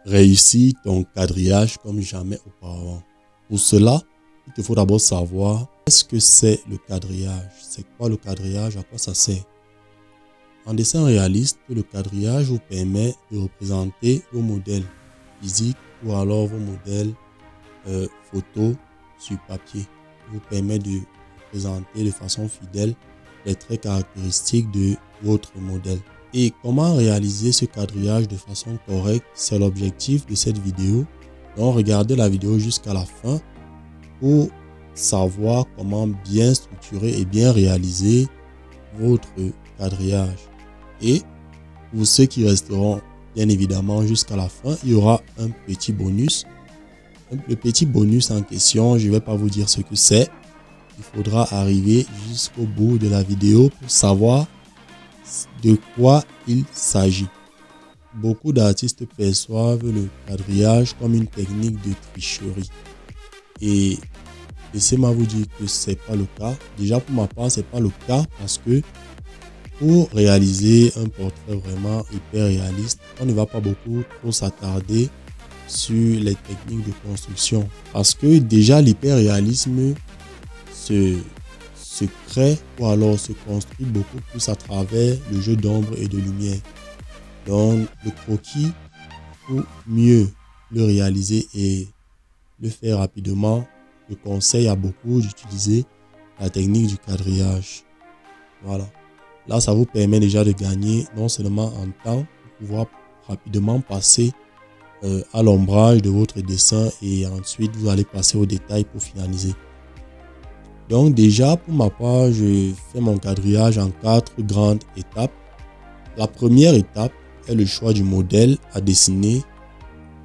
réussir ton quadrillage comme jamais auparavant. Pour cela, il te faut d'abord savoir qu'est-ce que c'est le quadrillage. C'est quoi le quadrillage? À quoi ça sert? En dessin réaliste, le quadrillage vous permet de représenter vos modèles physiques ou alors vos modèles photos sur papier. Il vous permet de présenter de façon fidèle les traits caractéristiques de votre modèle. Et comment réaliser ce quadrillage de façon correcte, c'est l'objectif de cette vidéo. Donc regardez la vidéo jusqu'à la fin pour savoir comment bien structurer et bien réaliser votre quadrillage. Et pour ceux qui resteront bien évidemment jusqu'à la fin, il y aura un petit bonus. Le petit bonus en question, je ne vais pas vous dire ce que c'est. Il faudra arriver jusqu'au bout de la vidéo pour savoir de quoi il s'agit. Beaucoup d'artistes perçoivent le quadrillage comme une technique de tricherie. Et laissez-moi vous dire que ce n'est pas le cas. Déjà pour ma part, ce n'est pas le cas parce que pour réaliser un portrait vraiment hyper réaliste, on ne va pas beaucoup trop s'attarder sur les techniques de construction. Parce que déjà l'hyper-réalisme se crée ou alors se construit beaucoup plus à travers le jeu d'ombre et de lumière. Donc le croquis, pour mieux le réaliser et le faire rapidement, je conseille à beaucoup d'utiliser la technique du quadrillage. Voilà. Là, ça vous permet déjà de gagner non seulement en temps, pour pouvoir rapidement passer à l'ombrage de votre dessin et ensuite vous allez passer au détail pour finaliser. Donc déjà pour ma part, je fais mon quadrillage en 4 grandes étapes. La première étape est le choix du modèle à dessiner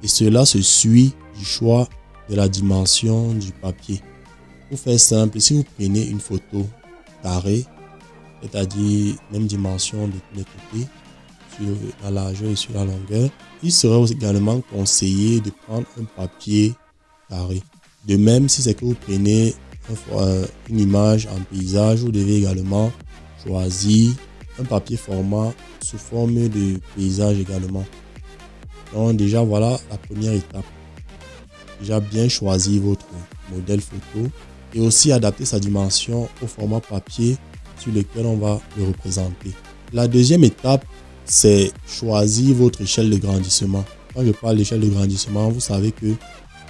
et cela se suit du choix de la dimension du papier. Pour faire simple, si vous prenez une photo carrée, c'est-à-dire même dimension de tous les côtés, sur la largeur et sur la longueur, il serait également conseillé de prendre un papier carré. De même, si c'est que vous prenez une image en paysage, vous devez également choisir un papier format sous forme de paysage également. Donc déjà voilà la première étape. Déjà bien choisir votre modèle photo et aussi adapter sa dimension au format papier sur lequel on va le représenter. La deuxième étape, c'est choisir votre échelle de grandissement. Quand je parle d'échelle de grandissement, vous savez que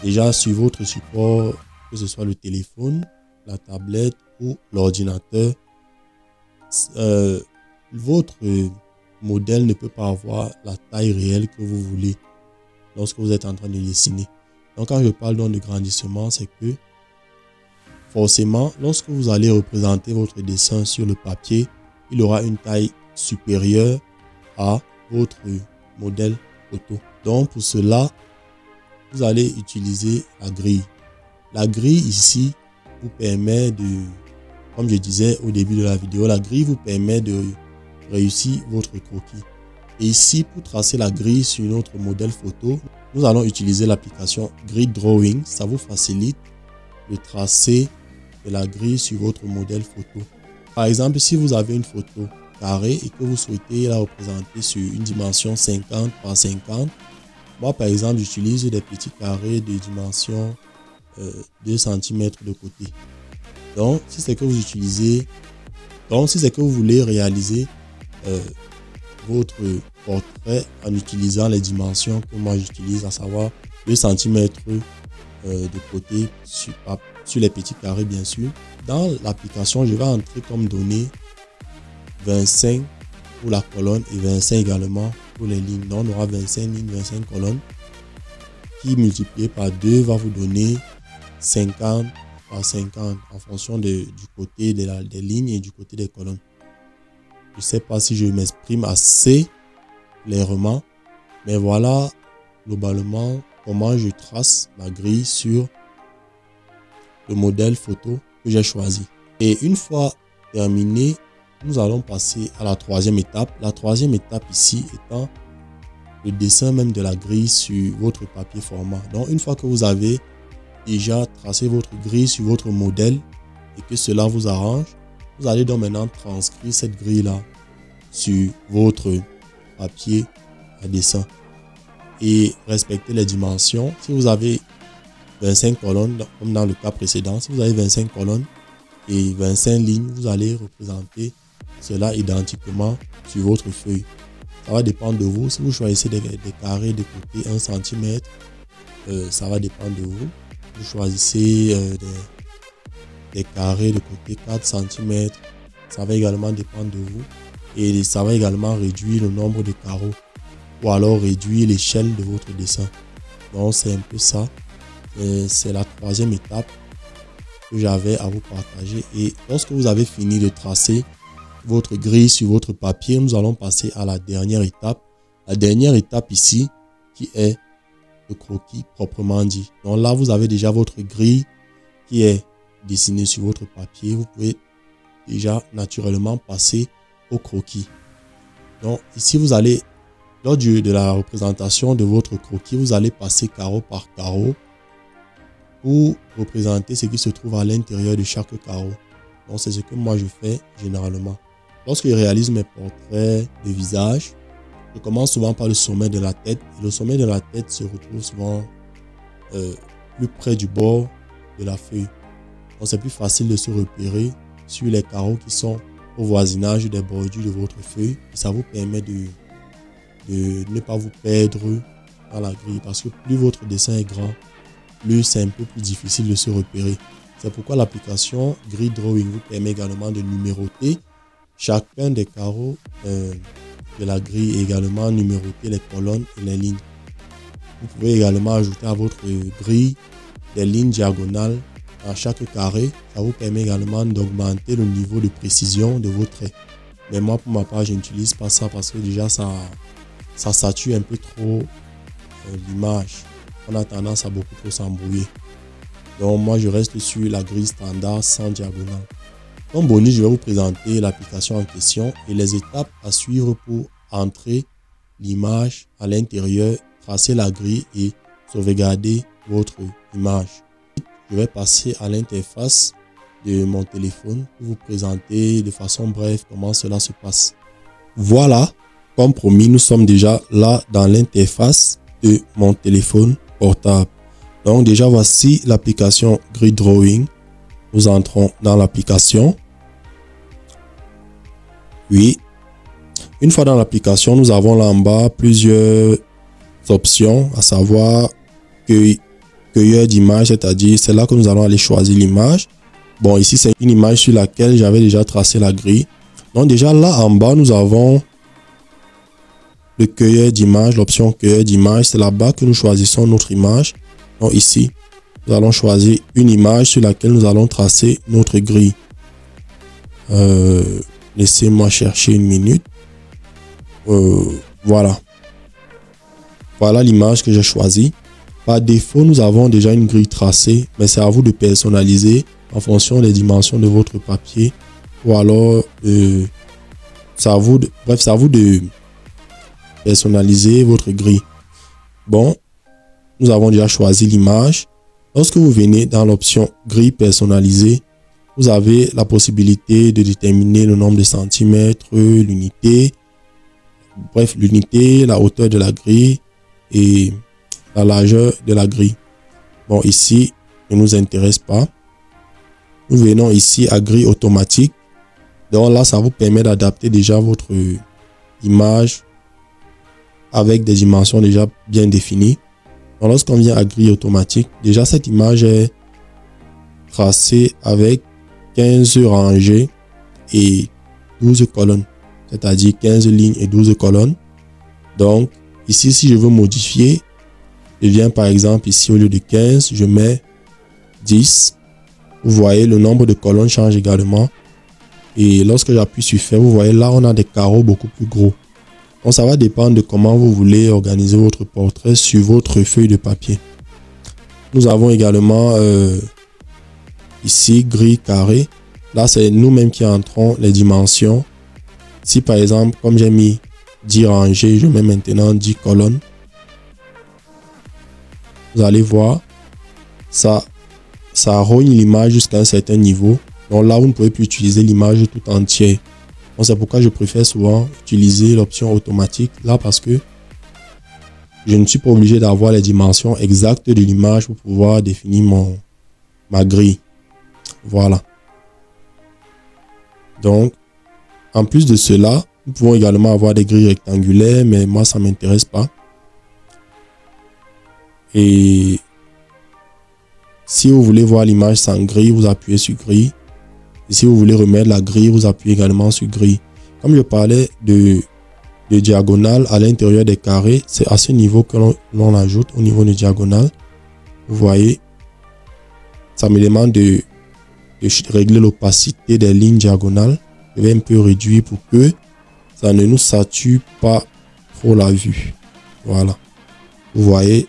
déjà sur votre support, que ce soit le téléphone, la tablette ou l'ordinateur, votre modèle ne peut pas avoir la taille réelle que vous voulez lorsque vous êtes en train de dessiner. Donc quand je parle donc de grandissement, c'est que forcément, lorsque vous allez représenter votre dessin sur le papier, il aura une taille supérieure à votre modèle photo. Donc pour cela, vous allez utiliser la grille. La grille ici vous permet de, comme je disais au début de la vidéo, la grille vous permet de réussir votre croquis. Et ici, pour tracer la grille sur notre modèle photo, nous allons utiliser l'application Grid Drawing. Ça vous facilite le tracé de la grille sur votre modèle photo. Par exemple, si vous avez une photo carrée et que vous souhaitez la représenter sur une dimension 50 par 50, moi par exemple j'utilise des petits carrés de dimension 2 cm de côté. Donc si c'est que vous utilisez, donc si c'est que vous voulez réaliser votre portrait en utilisant les dimensions que moi j'utilise, à savoir 2 cm de côté sur les petits carrés bien sûr. Dans l'application, je vais entrer comme données 25 pour la colonne et 25 également pour les lignes. Donc on aura 25 lignes, 25 colonnes qui multiplié par 2 va vous donner 50 par 50 en fonction du côté des lignes et du côté des colonnes. Je ne sais pas si je m'exprime assez clairement, mais voilà globalement comment je trace ma grille sur le modèle photo que j'ai choisi. Et une fois terminé, nous allons passer à la troisième étape. La troisième étape ici étant le dessin même de la grille sur votre papier format. Donc une fois que vous avez déjà tracé votre grille sur votre modèle et que cela vous arrange, vous allez donc maintenant transcrire cette grille là sur votre papier à dessin. et respecter les dimensions. Si vous avez 25 colonnes, comme dans le cas précédent, si vous avez 25 colonnes et 25 lignes, vous allez représenter cela identiquement sur votre feuille. Ça va dépendre de vous. Si vous choisissez des carrés de côté 1 cm, ça va dépendre de vous. Vous choisissez des carrés de côté 4 cm, ça va également dépendre de vous. Et ça va également réduire le nombre de carreaux ou alors réduire l'échelle de votre dessin. Donc c'est un peu ça. C'est la troisième étape que j'avais à vous partager. Et lorsque vous avez fini de tracer votre grille sur votre papier, nous allons passer à la dernière étape. La dernière étape ici qui est le croquis proprement dit. Donc là, vous avez déjà votre grille qui est dessinée sur votre papier. Vous pouvez déjà naturellement passer au croquis. Donc ici, vous allez, lors de la représentation de votre croquis, vous allez passer carreau par carreau pour représenter ce qui se trouve à l'intérieur de chaque carreau. Donc c'est ce que moi je fais généralement. Lorsque je réalise mes portraits de visage, je commence souvent par le sommet de la tête. Et le sommet de la tête se retrouve souvent plus près du bord de la feuille. Donc c'est plus facile de se repérer sur les carreaux qui sont au voisinage des bordures de votre feuille. Et ça vous permet de ne pas vous perdre dans la grille. Parce que plus votre dessin est grand, plus c'est un peu plus difficile de se repérer. C'est pourquoi l'application Grid Drawing vous permet également de numéroter chacun des carreaux de la grille et également numéroter les colonnes et les lignes. Vous pouvez également ajouter à votre grille des lignes diagonales à chaque carré. Ça vous permet également d'augmenter le niveau de précision de vos traits. Mais moi, pour ma part, je n'utilise pas ça parce que déjà, ça sature un peu trop l'image. On a tendance à beaucoup trop s'embrouiller. Donc, moi, je reste sur la grille standard sans diagonale. Comme bonus, je vais vous présenter l'application en question et les étapes à suivre pour entrer l'image à l'intérieur, tracer la grille et sauvegarder votre image. Je vais passer à l'interface de mon téléphone pour vous présenter de façon brève comment cela se passe. Voilà, comme promis, nous sommes déjà là dans l'interface de mon téléphone portable. Donc déjà, voici l'application Grid Drawing. Nous entrons dans l'application. Oui. Une fois dans l'application, nous avons là en bas plusieurs options, à savoir cueilleur d'images, c'est-à-dire c'est là que nous allons aller choisir l'image. Bon, ici, c'est une image sur laquelle j'avais déjà tracé la grille. Donc déjà là en bas, nous avons le cueilleur d'images, l'option cueilleur d'images. C'est là-bas que nous choisissons notre image. Donc ici, nous allons choisir une image sur laquelle nous allons tracer notre grille. Laissez-moi chercher une minute. Voilà. Voilà l'image que j'ai choisie. Par défaut, nous avons déjà une grille tracée, mais c'est à vous de personnaliser en fonction des dimensions de votre papier. Ou alors, c'est à vous de personnaliser votre grille. Bon, nous avons déjà choisi l'image. Lorsque vous venez dans l'option grille personnalisée, vous avez la possibilité de déterminer le nombre de centimètres, l'unité, bref, l'unité, la hauteur de la grille et la largeur de la grille. Bon, ici, ne nous intéresse pas. Nous venons ici à grille automatique. Donc là, ça vous permet d'adapter déjà votre image avec des dimensions déjà bien définies. Donc lorsqu'on vient à grille automatique, déjà cette image est tracée avec 15 rangées et 12 colonnes, c'est-à-dire 15 lignes et 12 colonnes. Donc ici, si je veux modifier, je viens par exemple ici, au lieu de 15, je mets 10. Vous voyez, le nombre de colonnes change également. Et lorsque j'appuie sur faire, vous voyez là, on a des carreaux beaucoup plus gros. Donc ça va dépendre de comment vous voulez organiser votre portrait sur votre feuille de papier. Nous avons également ici grille carré. Là, c'est nous-mêmes qui entrons les dimensions. Si par exemple, comme j'ai mis 10 rangées, je mets maintenant 10 colonnes. Vous allez voir, ça rogne l'image jusqu'à un certain niveau. Donc là, vous ne pouvez plus utiliser l'image tout entière. Donc c'est pourquoi je préfère souvent utiliser l'option automatique là, parce que je ne suis pas obligé d'avoir les dimensions exactes de l'image pour pouvoir définir ma grille. Voilà. Donc, en plus de cela, nous pouvons également avoir des grilles rectangulaires, mais moi, ça ne m'intéresse pas. Et si vous voulez voir l'image sans grille, vous appuyez sur grille. Et si vous voulez remettre la grille, vous appuyez également sur grille. Comme je parlais de diagonale à l'intérieur des carrés, c'est à ce niveau que l'on ajoute au niveau de diagonale. Vous voyez, ça me demande de régler l'opacité des lignes diagonales. Je vais un peu réduire pour que ça ne nous sature pas trop la vue. Voilà. Vous voyez,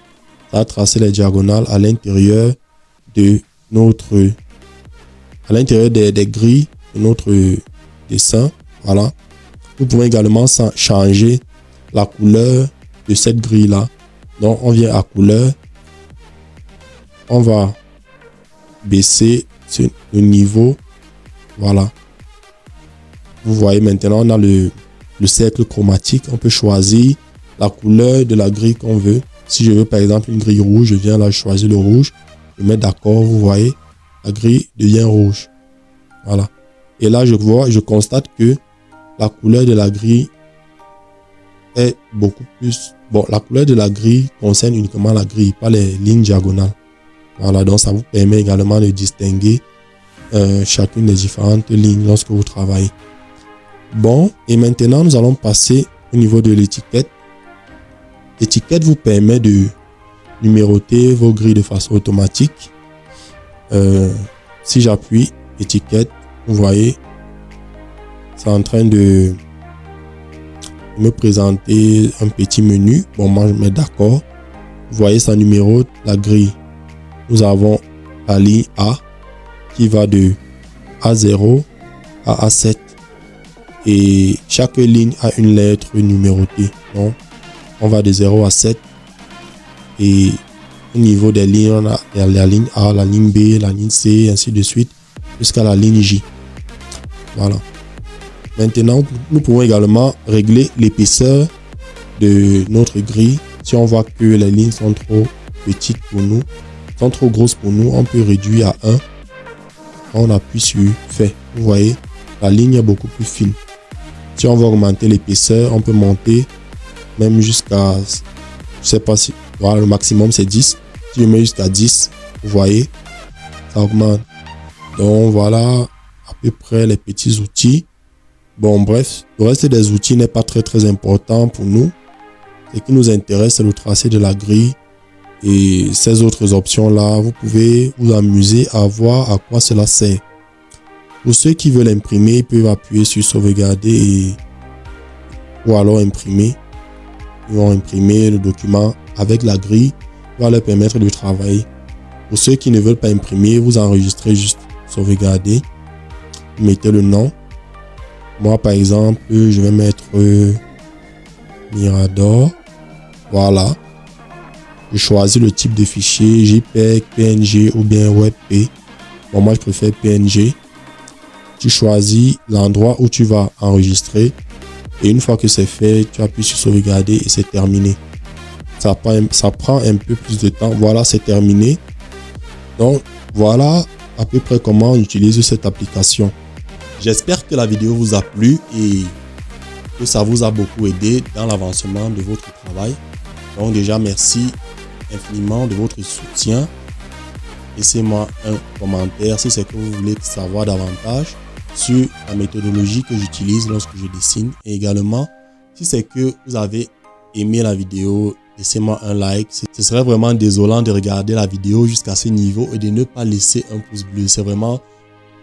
ça a tracé les diagonales à l'intérieur de notre... à l'intérieur des grilles de notre dessin. Voilà. Nous pouvons également changer la couleur de cette grille-là. Donc, on vient à couleur. On va baisser le niveau. Voilà. Vous voyez maintenant, on a le cercle chromatique. On peut choisir la couleur de la grille qu'on veut. Si je veux par exemple une grille rouge, je viens là, je choisis le rouge. Je mets d'accord, vous voyez, la grille devient rouge. Voilà. Et là, je constate que la couleur de la grille est beaucoup plus... Bon, la couleur de la grille concerne uniquement la grille, pas les lignes diagonales. Voilà, donc ça vous permet également de distinguer chacune des différentes lignes lorsque vous travaillez. Bon, et maintenant, nous allons passer au niveau de l'étiquette. L'étiquette vous permet de numéroter vos grilles de façon automatique. Si j'appuie étiquette, vous voyez, c'est en train de me présenter un petit menu. Bon, moi, je mets d'accord. Vous voyez, ça numérote la grille. Nous avons la ligne A qui va de A0 à A7. Et chaque ligne a une lettre numérotée. Donc, on va de 0 à 7. Et au niveau des lignes, on a la ligne A, la ligne B, la ligne C, ainsi de suite, jusqu'à la ligne J. Voilà. Maintenant, nous pouvons également régler l'épaisseur de notre grille. Si on voit que les lignes sont trop petites pour nous, sont trop grosses pour nous, on peut réduire à 1. On appuie sur fait. Vous voyez, la ligne est beaucoup plus fine. Si on veut augmenter l'épaisseur, on peut monter même jusqu'à, je sais pas si, voilà, le maximum c'est 10. Si je mets jusqu'à 10, vous voyez, ça augmente. Donc voilà à peu près les petits outils. Bon, bref, le reste des outils n'est pas très important pour nous. Ce qui nous intéresse, c'est le tracé de la grille. Et ces autres options-là, vous pouvez vous amuser à voir à quoi cela sert. Pour ceux qui veulent imprimer, ils peuvent appuyer sur sauvegarder ou alors imprimer. Ils vont imprimer le document avec la grille qui va leur permettre de travailler. Pour ceux qui ne veulent pas imprimer, vous enregistrez juste sauvegarder. Vous mettez le nom. Moi, par exemple, je vais mettre Mirador. Voilà. Je choisis le type de fichier JPEG, PNG ou bien WebP. Bon, moi, je préfère PNG. Tu choisis l'endroit où tu vas enregistrer. Et une fois que c'est fait, tu appuies sur sauvegarder et c'est terminé. Ça prend un peu plus de temps. Voilà, c'est terminé. Donc, voilà à peu près comment on utilise cette application. J'espère que la vidéo vous a plu et que ça vous a beaucoup aidé dans l'avancement de votre travail. Donc déjà, merci infiniment de votre soutien. Laissez-moi un commentaire si c'est que vous voulez savoir davantage sur la méthodologie que j'utilise lorsque je dessine. Et également, si c'est que vous avez aimé la vidéo, laissez-moi un like. Ce serait vraiment désolant de regarder la vidéo jusqu'à ce niveau et de ne pas laisser un pouce bleu. C'est vraiment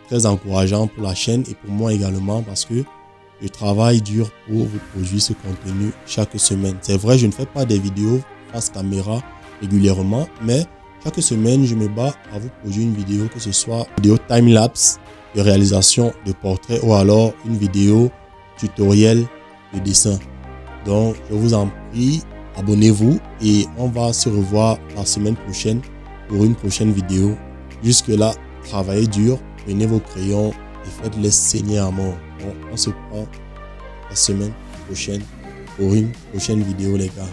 très encourageant pour la chaîne et pour moi également parce que je travaille dur pour vous produire ce contenu chaque semaine. C'est vrai, je ne fais pas des vidéos face caméra régulièrement, mais chaque semaine, je me bats à vous produire une vidéo, que ce soit une vidéo time-lapse de réalisation de portraits ou alors une vidéo tutoriel de dessin. Donc, je vous en prie, abonnez-vous et on va se revoir la semaine prochaine pour une prochaine vidéo. Jusque-là, travaillez dur, prenez vos crayons et faites-les saigner à mort. Donc, on se prend la semaine prochaine pour une prochaine vidéo, les gars.